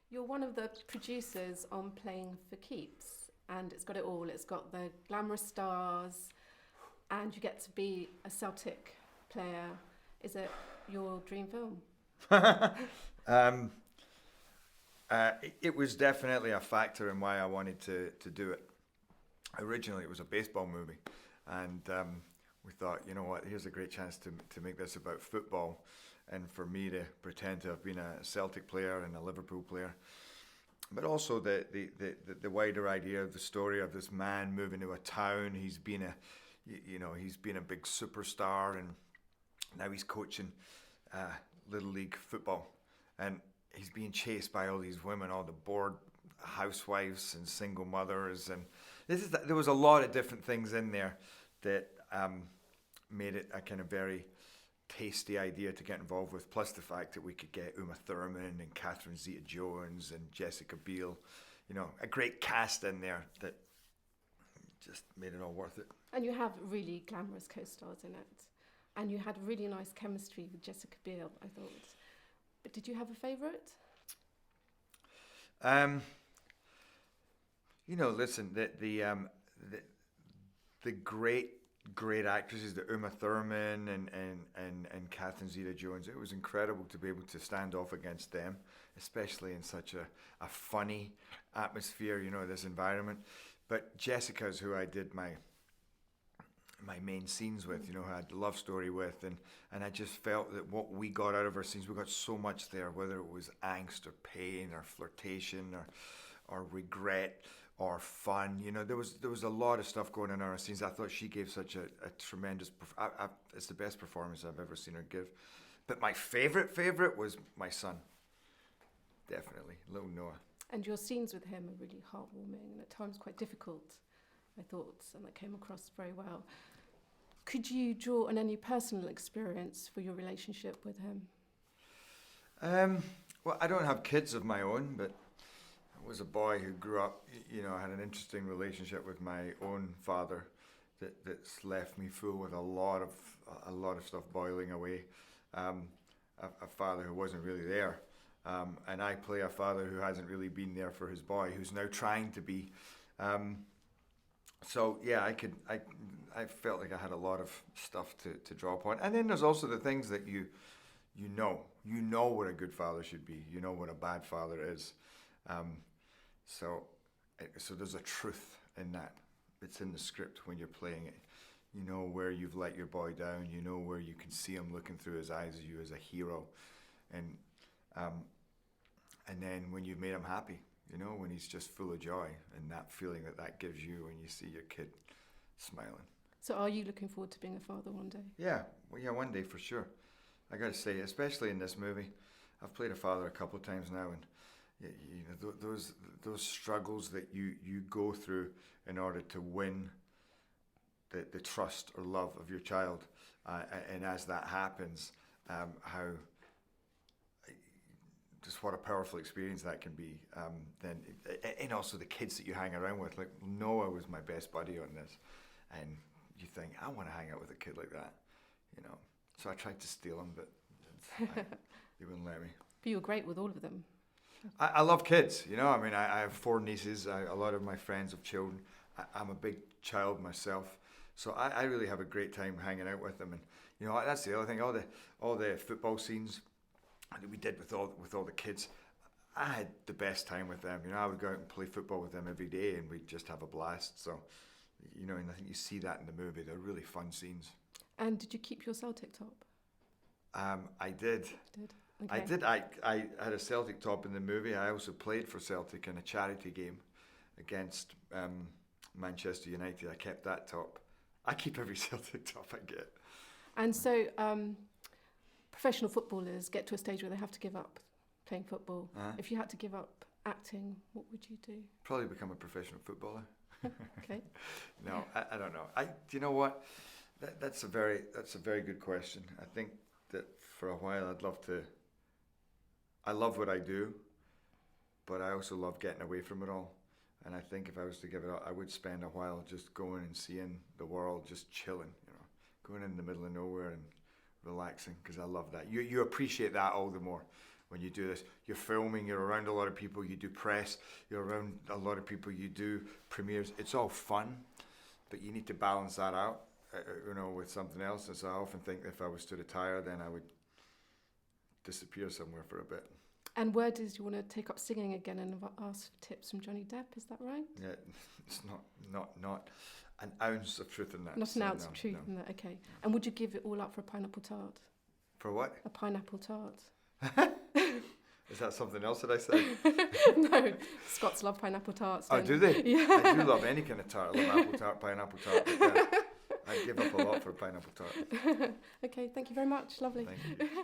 You're one of the producers on Playing for Keeps, and it's got it all. It's got the glamorous stars, and you get to be a Celtic player. Is it your dream film? um, it was definitely a factor in why I wanted to do it. Originally, it was a baseball movie, and we thought, you know what, here's a great chance to make this about football, and for me to pretend to have been a Celtic player and a Liverpool player, but also the wider idea of the story of this man moving to a town. He's been he's been a big superstar, and now he's coaching little league football, and he's being chased by all these women, all the bored housewives and single mothers, and there was a lot of different things in there that made it a kind of very tasty idea to get involved with. Plus the fact that we could get Uma Thurman and Catherine Zeta-Jones and Jessica Biel, a great cast in there that just made it all worth it. And you have really glamorous co-stars in it. And you had really nice chemistry with Jessica Biel, I thought. But did you have a favourite? Listen, the great actresses, the Uma Thurman and Catherine Zeta-Jones. It was incredible to be able to stand off against them, especially in such a funny atmosphere, this environment. But Jessica's who I did my main scenes with, who I had the love story with, and I just felt that what we got out of our scenes, we got so much there, whether it was angst or pain or flirtation or regret or fun. There was a lot of stuff going on in our scenes. I thought she gave such a tremendous. It's the best performance I've ever seen her give. But my favorite was my son. Definitely, little Noah. And your scenes with him are really heartwarming and at times quite difficult, I thought, and that came across very well. Could you draw on any personal experience for your relationship with him? Well, I don't have kids of my own, but I was a boy who grew up, I had an interesting relationship with my own father that's left me full with a lot of stuff boiling away. A father who wasn't really there. And I play a father who hasn't really been there for his boy, who's now trying to be. So yeah, I felt like I had a lot of stuff to draw upon. And then there's also the things that you know what a good father should be. You know what a bad father is. So there's a truth in that. It's in the script when you're playing it. You know where you've let your boy down. You know where you can see him looking through his eyes at you as a hero, and then when you've made him happy, when he's just full of joy, and that feeling that gives you when you see your kid smiling. So are you looking forward to being a father one day? Yeah, well, yeah, one day for sure. I got to say, especially in this movie, I've played a father a couple of times now, and those struggles that you go through in order to win the trust or love of your child, and as that happens, how just what a powerful experience that can be. And also the kids that you hang around with. Like Noah was my best buddy on this, and you think, I want to hang out with a kid like that, So I tried to steal him, but they wouldn't let me. But you were great with all of them. I love kids, I have 4 nieces. A lot of my friends have children. I'm a big child myself, so I really have a great time hanging out with them. And that's the other thing. All the football scenes that we did with all the kids, I had the best time with them. I would go out and play football with them every day, and we'd just have a blast. So, and I think you see that in the movie. They're really fun scenes. And did you keep your Celtic top? I did. Did. Okay. I did. I had a Celtic top in the movie. I also played for Celtic in a charity game against Manchester United. I kept that top. I keep every Celtic top I get. And so professional footballers get to a stage where they have to give up playing football. Uh-huh. If you had to give up acting, what would you do? Probably become a professional footballer. Okay. No, I don't know. Do you know what? That's a very good question. I think that for a while I love what I do, but I also love getting away from it all. And I think if I was to give it up, I would spend a while just going and seeing the world, just chilling, going in the middle of nowhere and relaxing, because I love that. You appreciate that all the more when you do this. You're filming, you're around a lot of people, you do press, you're around a lot of people, you do premieres. It's all fun, but you need to balance that out, with something else. And so I often think if I was to retire, then I would disappear somewhere for a bit. And word is you want to take up singing again and ask for tips from Johnny Depp, is that right? Yeah, it's not an ounce of truth in that. Not an ounce of truth in that, okay. And would you give it all up for a pineapple tart? For what? A pineapple tart. Is that something else that I said? No, Scots love pineapple tarts. Oh, do they? Yeah. I do love any kind of tart. I love apple tart, pineapple tart. But yeah, I'd give up a lot for a pineapple tart. Okay, thank you very much. Lovely. Thank you.